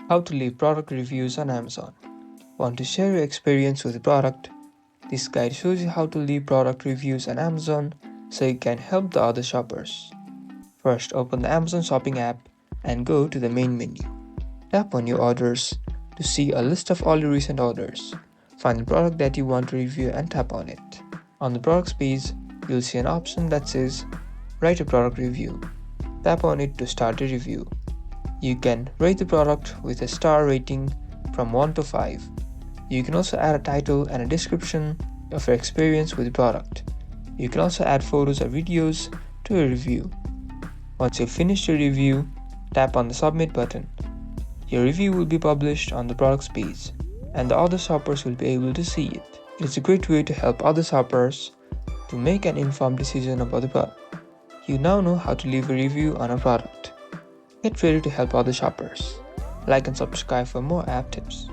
How to leave product reviews on Amazon. Want to share your experience with the product? This guide shows you how to leave product reviews on Amazon so you can help the other shoppers. First, open the Amazon Shopping app and go to the main menu. Tap on your orders to see a list of all your recent orders. Find the product that you want to review and tap on it. On the products page, you'll see an option that says Write a product review. Tap on it to start a review. You can rate the product with a star rating from 1 to 5. You can also add a title and a description of your experience with the product. You can also add photos or videos to your review. Once you've finished your review, tap on the submit button. Your review will be published on the products page, and the other shoppers will be able to see it. It is a great way to help other shoppers to make an informed decision about the product. You now know how to leave a review on a product. Get ready to help other shoppers. Like and subscribe for more app tips.